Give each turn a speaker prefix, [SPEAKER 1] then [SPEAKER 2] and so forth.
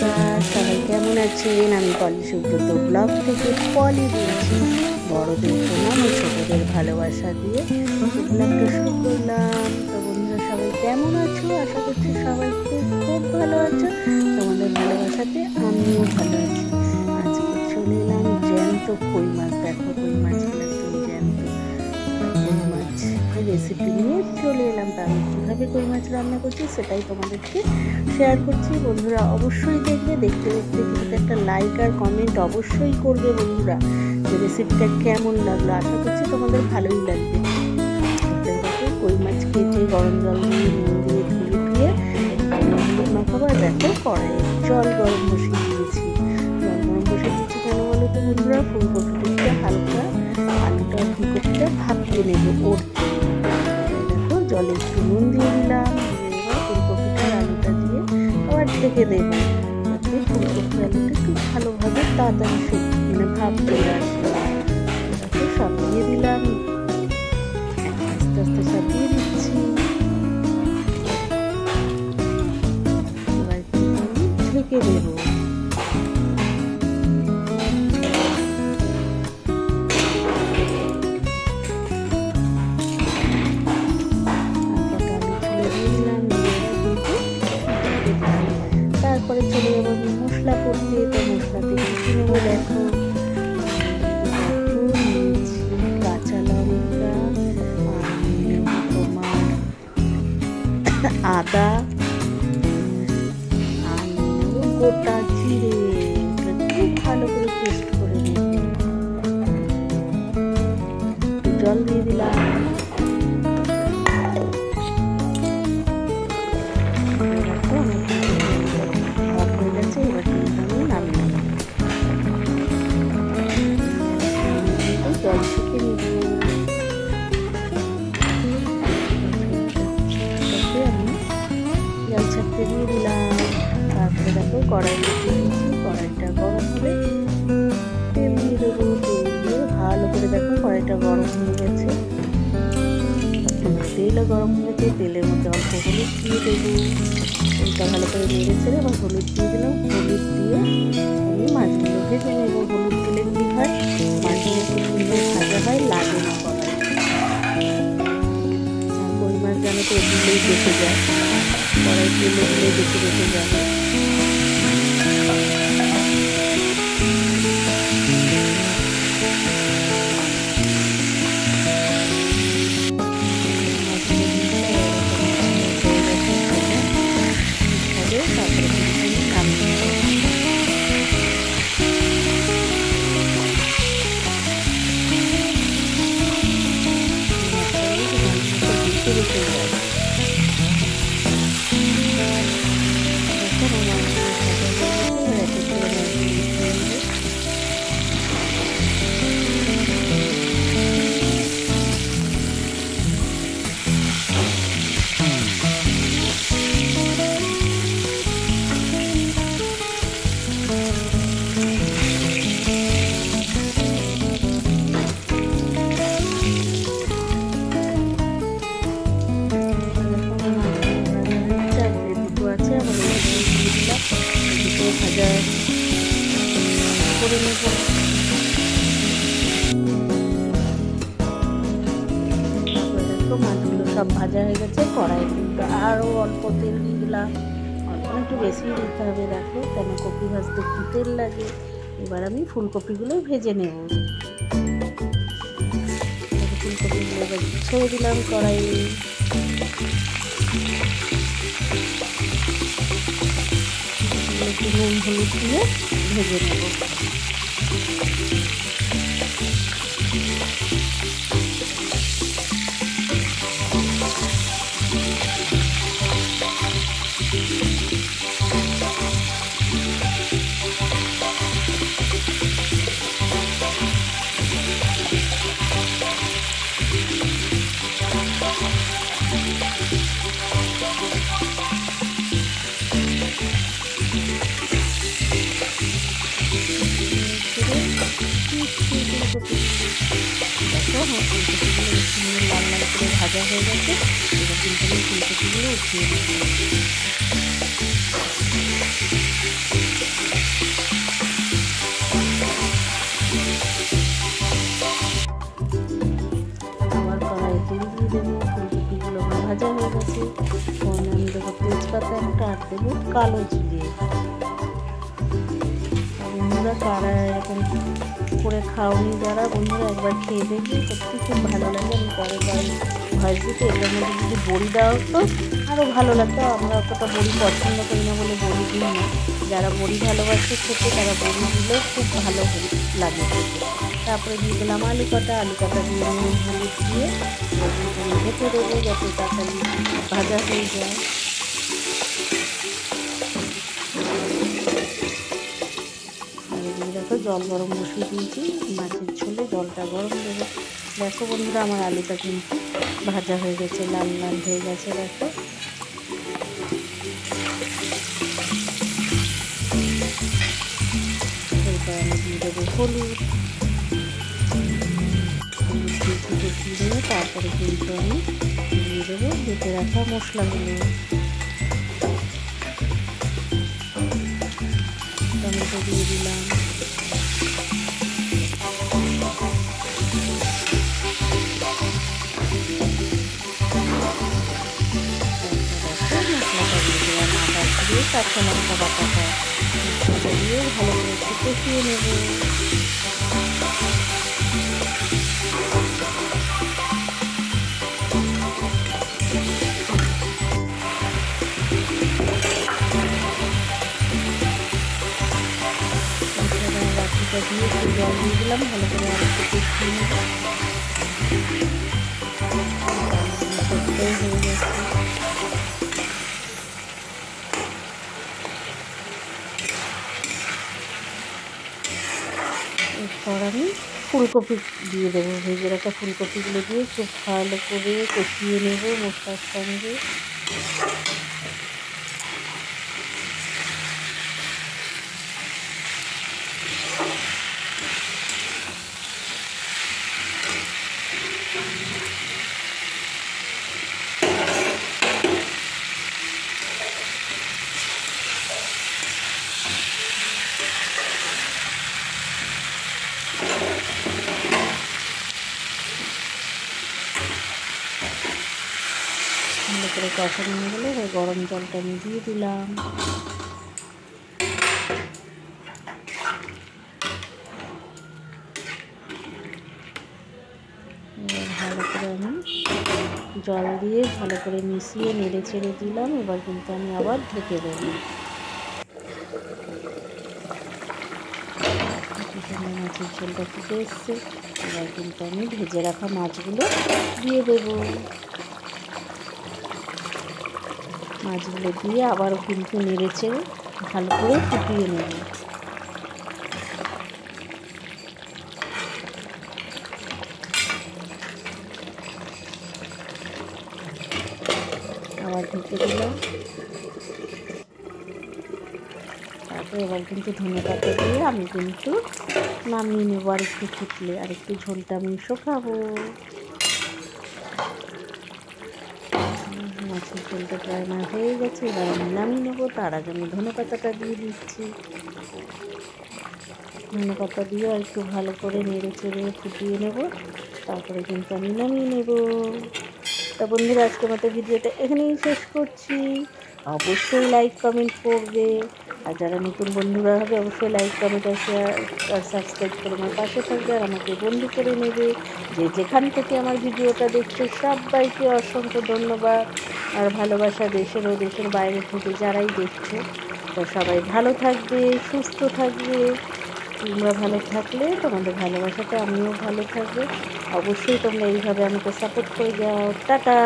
[SPEAKER 1] নমস্কার, সবাই কেমন আছেন? আমি পলি সুব্রত ব্লগ থেকে পলি বলছি। বড়দের প্রণাম ও ছোটদের ভালোবাসা দিয়ে ব্লগটা শুরু করলাম। তো বন্ধুরা সবাই কেমন আছো? আশা করছি সবাই খুব খুব ভালো আছো। তোমাদের ভালোবাসাতে আমিও ভালো আছি। আজকে চলে এলাম জ্যান্ত কই মাছ। দেখো কই মাছগুলো একদম জ্যান্ত কই মাছ রেসিপি নিয়ে চলে এলাম। তা আমি কীভাবে কই মাছ রান্না করছি সেটাই তোমাদেরকে শেয়ার করছি। বন্ধুরা অবশ্যই দেখবে, দেখতে দেখতে কিন্তু একটা লাইক আর কমেন্ট অবশ্যই করবে বন্ধুরা, যে রেসিপিটা কেমন লাগলো। আশা করছি তোমাদের ভালোই লাগবে। দেখো কই মাছ কেটে গরম জল দিয়ে নুন দিয়ে ধুয়ে হলুদ মাখাবো। দেখো কড়াইয়ে জল গরম বসিয়ে দিয়েছি। জল গরম বসিয়ে দিচ্ছি কেন বলো তো বন্ধুরা, ফুলকপিটা হালকা আলুটা ফুলকপিটা ভাপিয়ে নেবো ওর। দেখো জলে একটু নুন দিয়ে দিলাম, ফুলকপিটা আলুটা দিয়ে আবার ঢেকে দেবো, যাতে ফুলকপি আলুটা একটু ভালোভাবে তাড়াতাড়ি ভাপ চলে আসবে। দেখো সব দিয়ে দিলাম, আস্তে আস্তে সব দিয়ে দিচ্ছি। এবার ঢেকে দেবো। তারপরে চলে যাবো মশলা করতে। তো মশলাতে কিছু নেবো, দেখো কাঁচা লঙ্কা, তোমার আদা আর গোটা জিরে, খুব ভালো করে পেস্ট করে নেব। জল দিয়ে দিলাম। জল ছেঁকে নিব। আমি জল ছাড়তে দিয়ে দিলাম। তারপরে দেখো কড়াই দিয়েছি, কড়াইটা গরম হলে তেল দিয়ে দেবো। তেল দিয়ে ভালো করে দেখো কড়াইটা গরম হয়ে গেছে। তেলও গরম হয়েছে, তেলের মধ্যে অল্প হলুদ দিয়ে দেবো। তেলটা ভালো করে নেড়ে ছেড়ে আবার হলুদ দিয়ে দিলাম। হলুদ দিয়ে আমি মাছগুলো ভেজে নেবো। হলুদ দিলে কী হয়, মাছগুলো খুব সুন্দর ভাজা হয়, লাগে না কড়াই। কই মাছ জানো তো দিলেই বেঁচে যায়, কড়াই তেলে দিলে বেঁচে যাবে। ভাজা করে নেব। দেখো মাছগুলো সব ভাজা হয়ে গেছে। কড়াই কিন্তু আরও অল্প তেল দিয়ে দিলাম, অল্প একটু বেশি দিতে হবে। দেখো কেন কপি ভাজতে একটু তেল লাগে। এবার আমি ফুলকপিগুলো ভেজে নেব। ফুলকপিগুলো এবার ছেড়ে দিলাম কড়াইয়ে। একটু নুন হলুদ দিয়ে ভেজে নেব। দেখো আমার ফুলকপিগুলো লাল লাল করে ভাজা হয়ে গেছে। এবার কিন্তু আমি ফুলকপিগুলো উঠিয়ে নেব। দেবো কালো জিরে। বন্ধুরা কারা এরকম করে খাওনি যারা, বন্ধুরা একবার খেয়ে দেখবে, সত্যি খুব ভালো লাগে। আমি পরে ভয়েস দিতে এটার মধ্যে যদি বড়ি দেওয়া হতো আরও ভালো লাগতো। আমরা অতটা বড়ি পছন্দ করি না বলে বড়ি দিই না। যারা বড়ি ভালোবাসে খেতে তারা বড়ি দিলেও খুব ভালো লাগে খেতে। তারপরে দিয়ে দিলাম আলু কাটা দিয়ে নুন হলুদ দিয়ে ঢেকে দেবো যাতে তাড়াতাড়ি ভাজা হয়ে যায়। দেখো জল গরম বসিয়ে দিয়েছি, মাছের ঝোলে জলটা গরম দেবো। দেখো বন্ধুরা আমার আলুটা কিন্তু ভাজা হয়ে গেছে, লাল লাল হয়ে গেছে। দেখো এরপর আমি দিয়ে দেবো হলুদ দিয়ে তারপরে কিন্তু আমি দিয়ে দেবো বেটে রাখা মশলাগুলো। টমেটো দিয়ে দিলাম, কাঁচা লঙ্কা বাটাটা দিয়ে ভালো করে একটু কষিয়ে নেব। বাটিটা দিয়ে একটু জল দিয়ে দিলাম, ভালো করে আর একটু কষিয়ে নেব। হয়ে গেছে। এরপর আমি ফুলকপি দিয়ে দেবো, ভেজে রাখা ফুলকপিগুলো দিয়ে খুব ভালো করে কষিয়ে নেব মশলার সঙ্গে। ভালো করে কষানো হয়ে গেলে এবার গরম জলটা আমি দিয়ে দিলাম। এবার ভালো করে আমি জল দিয়ে ভালো করে মিশিয়ে নেড়ে চেড়ে দিলাম। এবার কিন্তু আমি আবার ঢেকে দেবো। মাছের ঝোলটা ফুটে এসছে, এবার কিন্তু আমি ভেজে রাখা মাছগুলো দিয়ে দেবো। মাছগুলো দিয়ে আবারও কিন্তু নেড়ে চেড়ে ভালো করে ফুটিয়ে নেব। আবার ঢেকে দিলাম। তারপরে এবার কিন্তু ধনেপাতা দিয়ে আমি কিন্তু নামিয়ে নেবো। আর একটু ফুটলে আর একটু ঝোলটা আমি শুকাবো। মাছের ঝোলটা প্রায় আমার হয়ে গেছে, এবার আমি নামিয়ে নেবো। তার আগে আমি ধনেপাতাটা দিয়ে দিচ্ছি। ধনেপাতা দিয়ে আর একটু ভালো করে নেড়ে চেড়ে ফুটিয়ে নেব, তারপরে কিন্তু আমি নামিয়ে নেব। তা বন্ধুরা আজকের মতো ভিডিওটা এখানেই শেষ করছি। অবশ্যই লাইক কমেন্ট করবে, আর যারা নতুন বন্ধুরা হবে অবশ্যই লাইক কমেন্ট আর শেয়ার আর সাবস্ক্রাইব করে আমার পাশে থাকবে আর আমাকে বন্ধু করে নেবে। যে যেখান থেকে আমার ভিডিওটা দেখছে সবাইকে অসংখ্য ধন্যবাদ আর ভালোবাসা। দেশের ও দেশের বাইরে থেকে যারাই দেখছে, তো সবাই ভালো থাকবে, সুস্থ থাকবে। তোমরা ভালো থাকলে তোমাদের ভালোবাসাতে আমিও ভালো থাকবো। অবশ্যই তোমরা এইভাবে আমাকে সাপোর্ট করে যাও। টাটা।